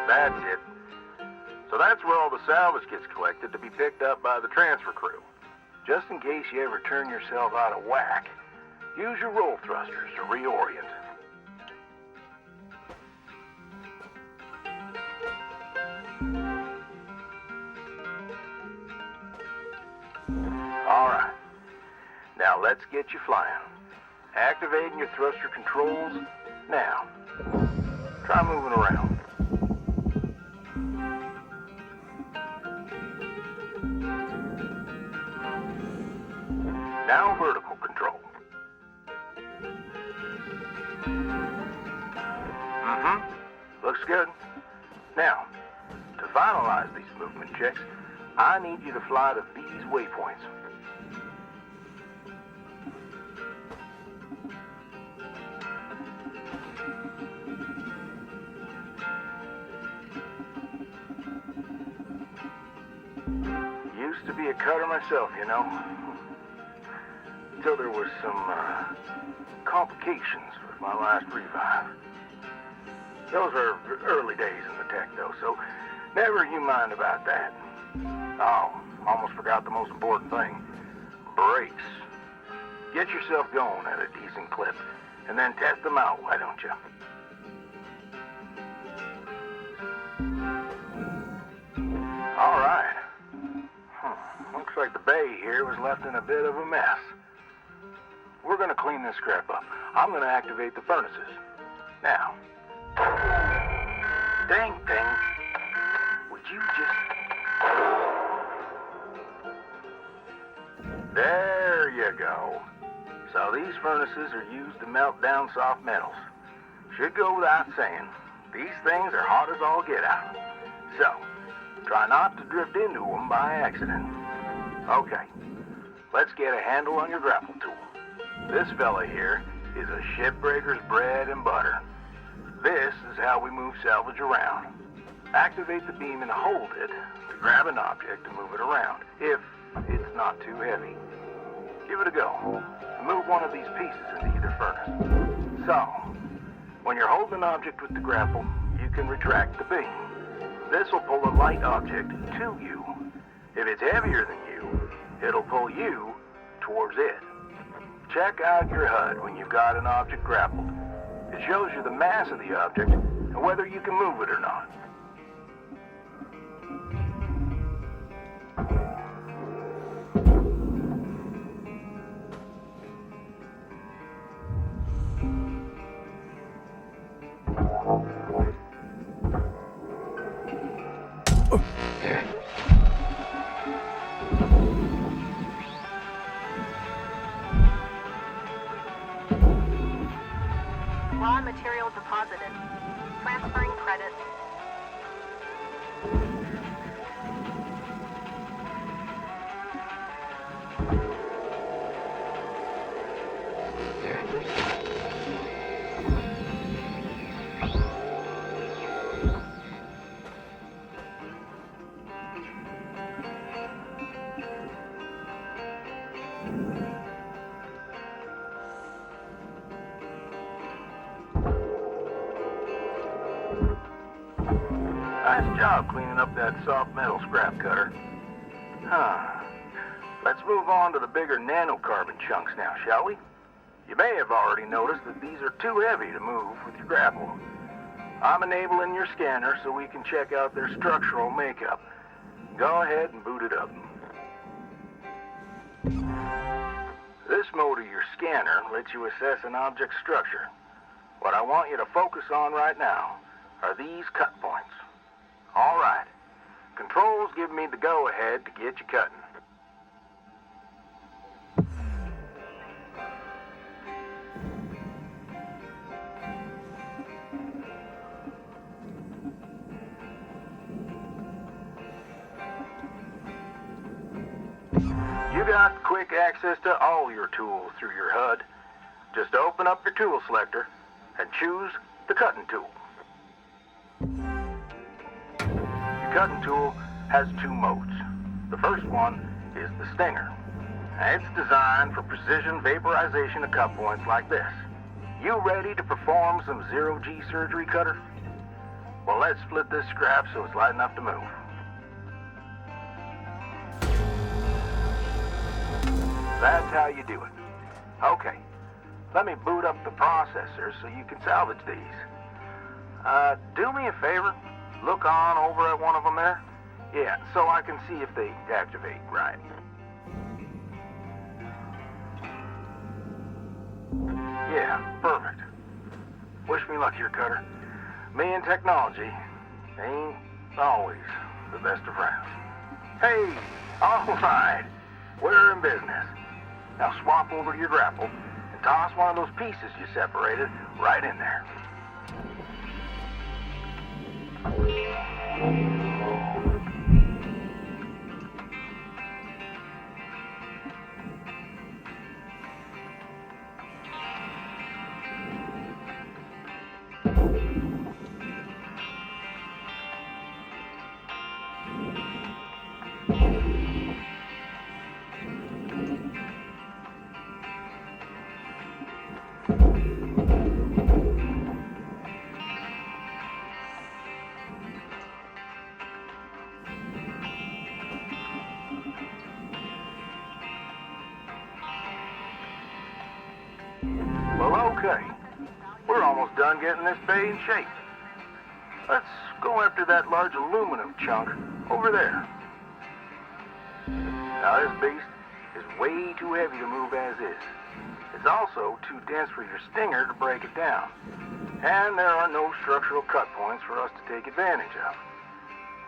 That's it. So that's where all the salvage gets collected to be picked up by the transfer crew. Just in case you ever turn yourself out of whack, use your roll thrusters to reorient. Alright, now let's get you flying. Activating your thruster controls now. Try moving around. Now vertical control. Looks good. Now, to finalize these movement checks, I need you to fly to these waypoints. Used to be a cutter myself, you know. Until there was some complications with my last revive. Those are early days in the tech, though, so never you mind about that. Oh, almost forgot the most important thing. Brakes. Get yourself going at a decent clip, and then test them out, why don't you? All right. Looks like the bay here was left in a bit of a mess. We're gonna clean this crap up. I'm gonna activate the furnaces. Now. Dang thing. Would you just... There you go. So these furnaces are used to melt down soft metals. Should go without saying, these things are hot as all get out. So, try not to drift into them by accident. Okay, let's get a handle on your grapple tool. This fella here is a shipbreaker's bread and butter. This is how we move salvage around. Activate the beam and hold it to grab an object and move it around, if it's not too heavy. Give it a go. Move one of these pieces into either furnace. So, when you're holding an object with the grapple, you can retract the beam. This will pull a light object to you. If it's heavier than you, it'll pull you towards it. Check out your HUD when you've got an object grappled. It shows you the mass of the object and whether you can move it or not. Raw material deposited. Transferring credit. Nice job cleaning up that soft metal scrap cutter. Let's move on to the bigger nanocarbon chunks now, shall we? You may have already noticed that these are too heavy to move with your grapple. I'm enabling your scanner so we can check out their structural makeup. Go ahead and boot it up. This mode of your scanner lets you assess an object's structure. What I want you to focus on right now are these cut points. All right. Controls give me the go-ahead to get you cutting. You got quick access to all your tools through your HUD. Just open up your tool selector and choose the cutting tool. cutting tool has two modes. The first one is the Stinger. It's designed for precision vaporization of cut points like this. You ready to perform some zero-G surgery, Cutter? Well, let's split this scrap so it's light enough to move. That's how you do it. Okay, let me boot up the processor so you can salvage these. Do me a favor. Look on over at one of them there. Yeah, so I can see if they activate right. Yeah, perfect. Wish me luck here, Cutter. Me and technology ain't always the best of friends. Hey, all right. We're in business. Now swap over to your grapple and toss one of those pieces you separated right in there. Well, okay. We're almost done getting this bay in shape. Let's go after that large aluminum chunk over there. Now, this beast is way too heavy to move as is. It's also too dense for your Stinger to break it down. And there are no structural cut points for us to take advantage of.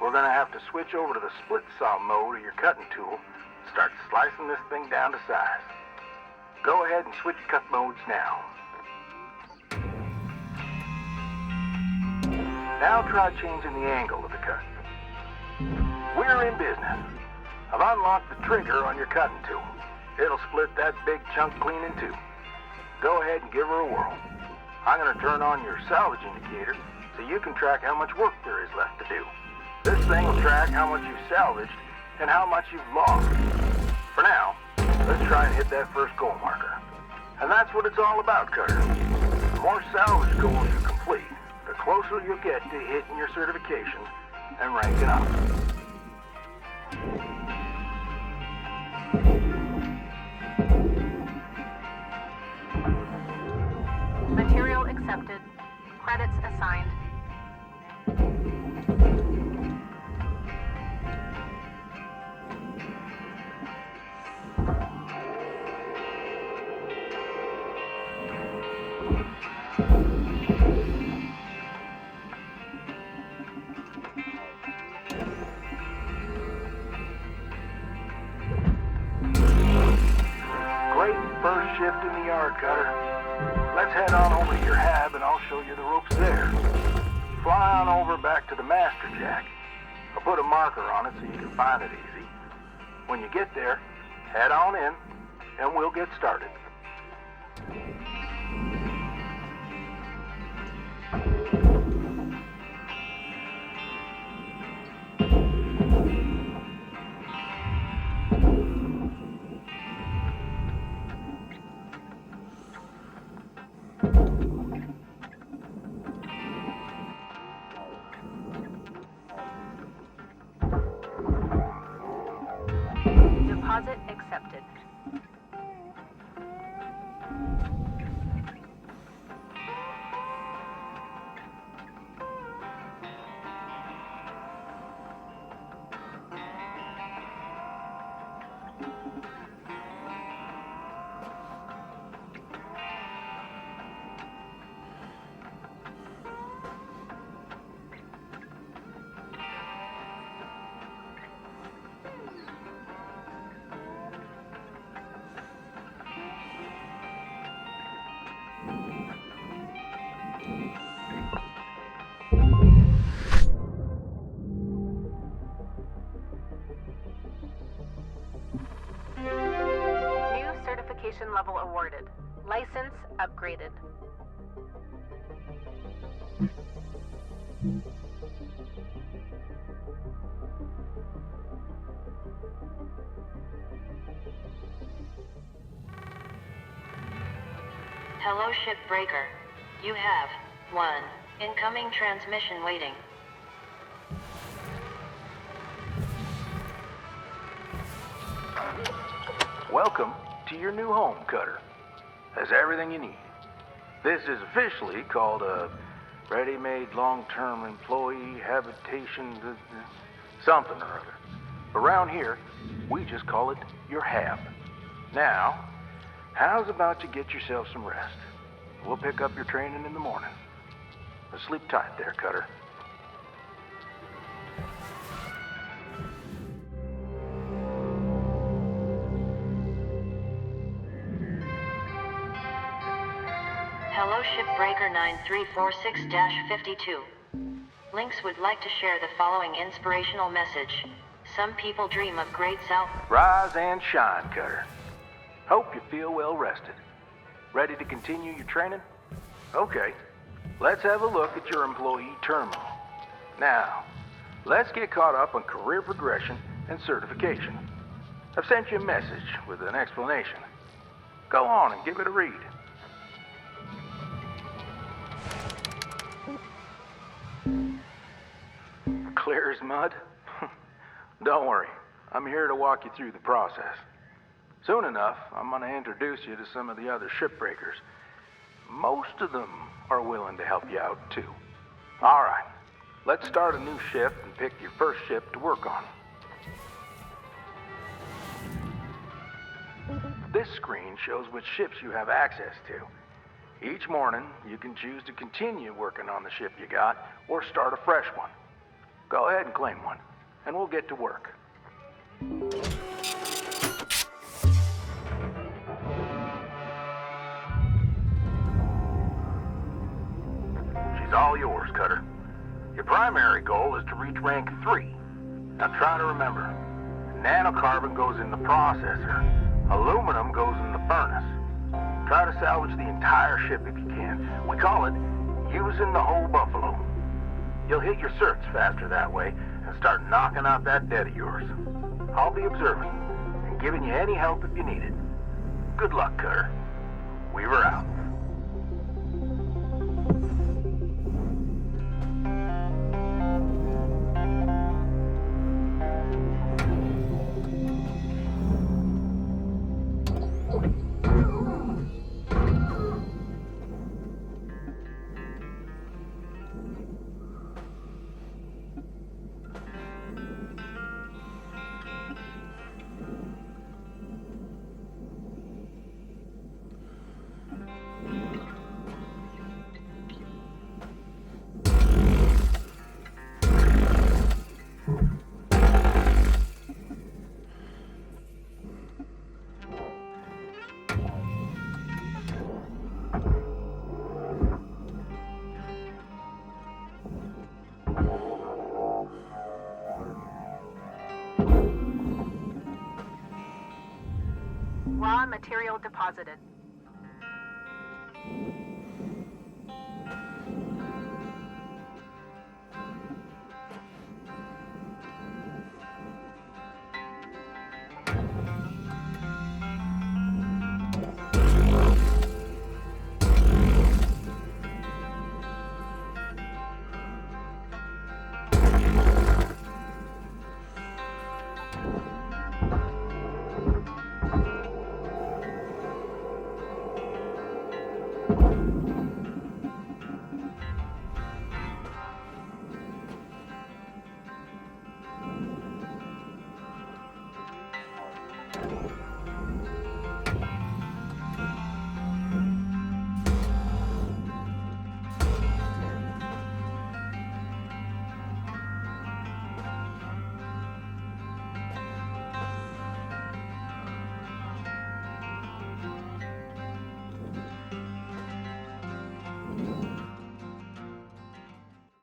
We're going to have to switch over to the split saw mode of your cutting tool and start slicing this thing down to size. Go ahead and switch cut modes now. Now try changing the angle of the cut. We're in business. I've unlocked the trigger on your cutting tool. It'll split that big chunk clean in two. Go ahead and give her a whirl. I'm going to turn on your salvage indicator so you can track how much work there is left to do. This thing will track how much you've salvaged and how much you've lost. For now, let's try and hit that first goal marker. And that's what it's all about, Cutter. The more salvage goals you complete, the closer you'll get to hitting your certification and ranking up. Material accepted. Credits assigned. First shift in the yard, Cutter. Let's head on over to your hab and I'll show you the ropes there. Fly on over back to the master jack. I'll put a marker on it so you can find it easy. When you get there, head on in and we'll get started. Deposit accepted. Certification level awarded. License upgraded. Hello, Shipbreaker. You have one incoming transmission waiting. Welcome to your new home, Cutter. Has everything you need. This is officially called a ready-made long-term employee habitation something or other. Around here, we just call it your hab. Now, how's about you get yourself some rest? We'll pick up your training in the morning. Now sleep tight there, Cutter. Hello, Shipbreaker 9346-52. Lynx would like to share the following inspirational message. Some people dream of great south. Rise and shine, Cutter. Hope you feel well rested. Ready to continue your training? Okay, let's have a look at your employee terminal. Now, let's get caught up on career progression and certification. I've sent you a message with an explanation. Go on and give it a read. Clear as mud? Don't worry, I'm here to walk you through the process. Soon enough, I'm going to introduce you to some of the other shipbreakers. Most of them are willing to help you out, too. All right, let's start a new shift and pick your first ship to work on. This screen shows which ships you have access to. Each morning, you can choose to continue working on the ship you got or start a fresh one. Go ahead and claim one, and we'll get to work. She's all yours, Cutter. Your primary goal is to reach rank 3. Now try to remember, nanocarbon goes in the processor, aluminum goes in the furnace. Try to salvage the entire ship if you can. We call it using the whole buffalo. You'll hit your certs faster that way and start knocking out that debt of yours. I'll be observing and giving you any help if you need it. Good luck, Cutter. Weaver out. Raw material deposited.